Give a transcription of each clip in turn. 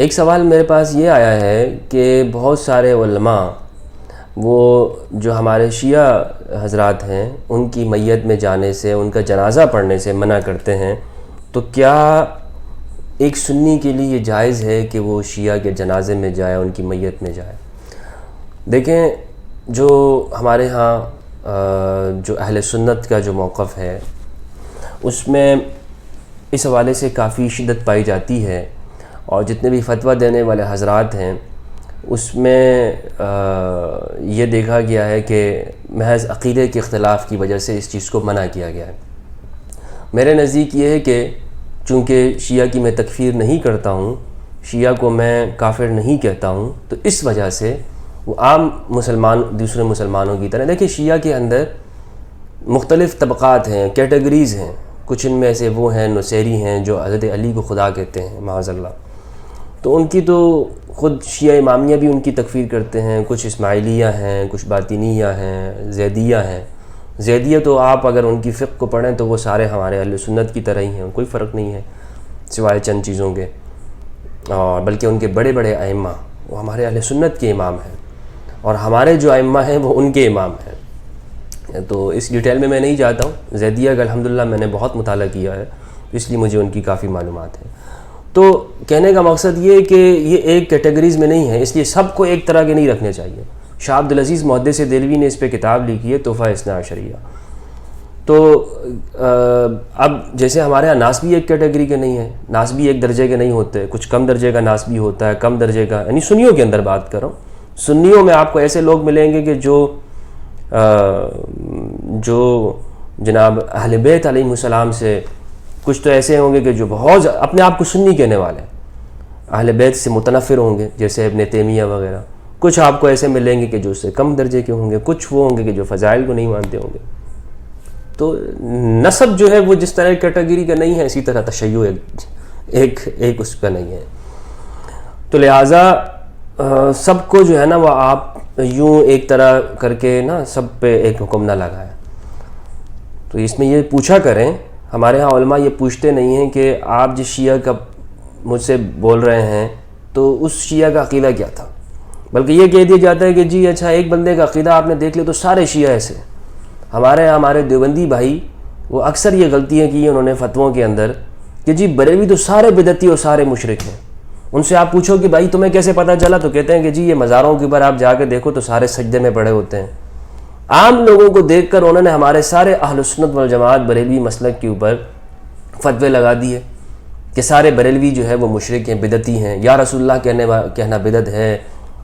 ایک سوال میرے پاس یہ آیا ہے کہ بہت سارے علماء وہ جو ہمارے شیعہ حضرات ہیں ان کی میت میں جانے سے، ان کا جنازہ پڑھنے سے منع کرتے ہیں، تو کیا ایک سنی کے لیے یہ جائز ہے کہ وہ شیعہ کے جنازے میں جائے، ان کی میت میں جائے؟ دیکھیں، جو ہمارے ہاں جو اہل سنت کا جو موقف ہے اس میں اس حوالے سے کافی شدت پائی جاتی ہے، اور جتنے بھی فتویٰ دینے والے حضرات ہیں اس میں یہ دیکھا گیا ہے کہ محض عقیدے کے اختلاف کی وجہ سے اس چیز کو منع کیا گیا ہے۔ میرے نزدیک یہ ہے کہ چونکہ شیعہ کی میں تکفیر نہیں کرتا ہوں، شیعہ کو میں کافر نہیں کہتا ہوں، تو اس وجہ سے وہ عام دوسرے مسلمانوں کی طرح، دیکھیں شیعہ کے اندر مختلف طبقات ہیں، کیٹیگریز ہیں، کچھ ان میں سے وہ ہیں نصیری ہیں جو حضرت علی کو خدا کہتے ہیں معاذ اللہ، تو ان کی تو خود شیعہ امامیہ بھی ان کی تکفیر کرتے ہیں، کچھ اسماعیلیہ ہیں، کچھ باطنیہ ہیں، زیدیہ ہیں۔ زیدیہ تو آپ اگر ان کی فقہ کو پڑھیں تو وہ سارے ہمارے اہل سنت کی طرح ہی ہیں، کوئی فرق نہیں ہے سوائے چند چیزوں کے، اور بلکہ ان کے بڑے بڑے ائمہ وہ ہمارے اہل سنت کے امام ہیں، اور ہمارے جو ائمہ ہیں وہ ان کے امام ہیں۔ تو اس ڈیٹیل میں نہیں جاتا ہوں، زیدیہ کا الحمدللہ میں نے بہت مطالعہ کیا ہے، اس لیے مجھے ان کی کافی معلومات ہیں۔ تو کہنے کا مقصد یہ ہے کہ یہ ایک کیٹیگریز میں نہیں ہے، اس لیے سب کو ایک طرح کے نہیں رکھنے چاہیے۔ شاہ عبدالعزیز محدث دہلوی نے اس پہ کتاب لکھی ہے تحفہ اثنا عشریہ۔ تو اب جیسے ہمارے یہاں ناسبی ایک کیٹیگری کے نہیں ہیں، ناسبی ایک درجے کے نہیں ہوتے، کچھ کم درجے کا ناسبی ہوتا ہے، کم درجے کا، یعنی سنیوں کے اندر بات کر رہا ہوں۔ سنیوں میں آپ کو ایسے لوگ ملیں گے کہ جو جناب اہل بیت علیہ السلام سے، کچھ تو ایسے ہوں گے کہ جو بہت اپنے آپ کو سنی کہنے والے اہل بیت سے متنفر ہوں گے، جیسے ابن تیمیہ وغیرہ۔ کچھ آپ کو ایسے ملیں گے کہ جو اس سے کم درجے کے ہوں گے، کچھ وہ ہوں گے کہ جو فضائل کو نہیں مانتے ہوں گے۔ تو نسب جو ہے وہ جس طرح کیٹیگری کا نہیں ہے، اسی طرح تشیع ایک اس کا نہیں ہے۔ تو لہٰذا سب کو جو ہے نا وہ آپ یوں ایک طرح کر کے نا سب پہ ایک حکم نہ لگائیں۔ تو اس میں یہ پوچھا کریں، ہمارے ہاں علماء یہ پوچھتے نہیں ہیں کہ آپ جس شیعہ کا مجھ سے بول رہے ہیں تو اس شیعہ کا عقیدہ کیا تھا، بلکہ یہ کہہ دیا جاتا ہے کہ جی اچھا ایک بندے کا عقیدہ آپ نے دیکھ لیا تو سارے شیعہ ایسے۔ ہمارے دیوبندی بھائی وہ اکثر یہ غلطیاں کی ہیں انہوں نے فتووں کے اندر کہ جی بریلوی تو سارے بدعتی اور سارے مشرک ہیں۔ ان سے آپ پوچھو کہ بھائی تمہیں کیسے پتہ چلا، تو کہتے ہیں کہ جی یہ مزاروں کے اوپر آپ جا کے دیکھو تو سارے سجدے میں پڑے ہوتے ہیں۔ عام لوگوں کو دیکھ کر انہوں نے ہمارے سارے اہل سنت والجماعت بریلوی مسلک کے اوپر فتوے لگا دیے کہ سارے بریلوی جو ہے وہ مشرک ہیں، بدعتی ہیں، یا رسول اللہ کہنا بدعت ہے،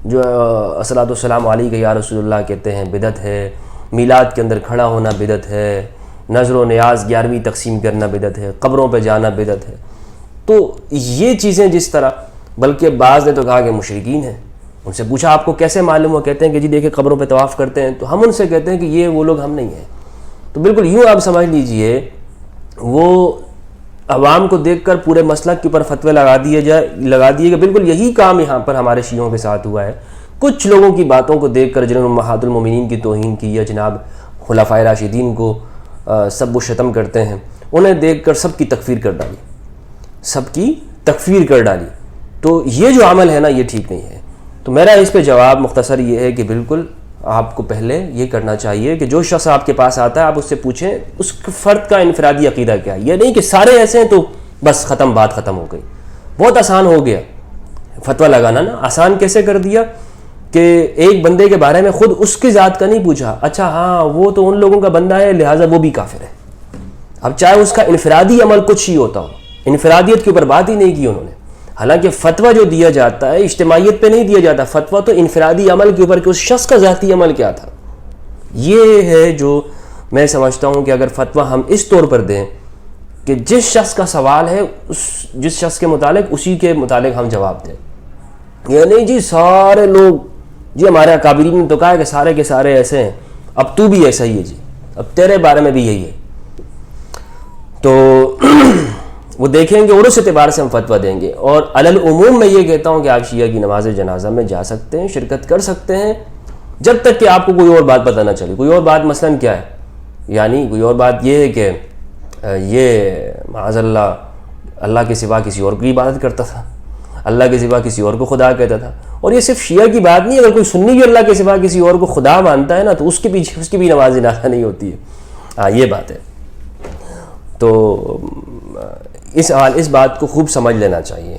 جو الصلاۃ والسلام علیہ کہ یا رسول اللہ کہتے ہیں بدعت ہے، میلاد کے اندر کھڑا ہونا بدعت ہے، نظر و نیاز 11ویں تقسیم کرنا بدعت ہے، قبروں پہ جانا بدعت ہے۔ تو یہ چیزیں جس طرح، بلکہ بعض نے تو کہا کہ مشرکین ہیں۔ ان سے پوچھا آپ کو کیسے معلوم ہو، کہتے ہیں کہ جی دیکھیں قبروں پہ طواف کرتے ہیں، تو ہم ان سے کہتے ہیں کہ یہ وہ لوگ ہم نہیں ہیں۔ تو بالکل یوں آپ سمجھ لیجئے وہ عوام کو دیکھ کر پورے مسلک کے اوپر فتوے لگا دیے کہ بالکل یہی کام یہاں پر ہمارے شیعوں کے ساتھ ہوا ہے۔ کچھ لوگوں کی باتوں کو دیکھ کر جنہوں نے امہات المومنین کی توہین کی، یا جناب خلفائے راشدین کو سب و شتم کرتے ہیں، انہیں دیکھ کر سب کی تکفیر کر ڈالی، تو یہ جو عمل ہے نا یہ ٹھیک نہیں ہے۔ تو میرا اس پہ جواب مختصر یہ ہے کہ بالکل آپ کو پہلے یہ کرنا چاہیے کہ جو شخص آپ کے پاس آتا ہے آپ اس سے پوچھیں اس فرد کا انفرادی عقیدہ کیا ہے۔ یہ نہیں کہ سارے ایسے ہیں تو بس بات ختم ہو گئی۔ بہت آسان ہو گیا فتویٰ لگانا نا، آسان کیسے کر دیا کہ ایک بندے کے بارے میں خود اس کی ذات کا نہیں پوچھا، اچھا ہاں وہ تو ان لوگوں کا بندہ ہے لہٰذا وہ بھی کافر ہے۔ اب چاہے اس کا انفرادی عمل کچھ ہی ہوتا ہو، انفرادیت کے اوپر بات ہی نہیں کی انہوں نے۔ حالانکہ فتویٰ جو دیا جاتا ہے اجتماعیت پہ نہیں دیا جاتا، فتویٰ تو انفرادی عمل کے اوپر کہ اس شخص کا ذاتی عمل کیا تھا۔ یہ ہے جو میں سمجھتا ہوں کہ اگر فتویٰ ہم اس طور پر دیں کہ جس شخص کا سوال ہے جس شخص کے متعلق اسی کے متعلق ہم جواب دیں، یہ نہیں جی سارے لوگ، جی ہمارے اکابرین نے تو کہا ہے کہ سارے کے سارے ایسے ہیں، اب تو بھی ایسا ہی ہے، جی اب تیرے بارے میں بھی یہی ہے، تو وہ دیکھیں گے اور اس اعتبار سے ہم فتویٰ دیں گے۔ اور علی العموم میں یہ کہتا ہوں کہ آپ شیعہ کی نماز جنازہ میں جا سکتے ہیں، شرکت کر سکتے ہیں، جب تک کہ آپ کو کوئی اور بات پتہ نہ چلے۔ کوئی اور بات مثلاً کیا ہے، یعنی کوئی اور بات یہ ہے کہ یہ معاذ اللہ کے سوا کسی اور کی عبادت کرتا تھا۔ اللہ کے سوا کسی اور کو خدا کہتا تھا. اور یہ صرف شیعہ کی بات نہیں، اگر کوئی سنی بھی اللہ کے سوا کسی اور کو خدا مانتا ہے نا تو اس کے پیچھے اس کی بھی نماز جنازہ نہیں ہوتی ہے. ہاں یہ بات ہے. تو اس بات کو خوب سمجھ لینا چاہیے.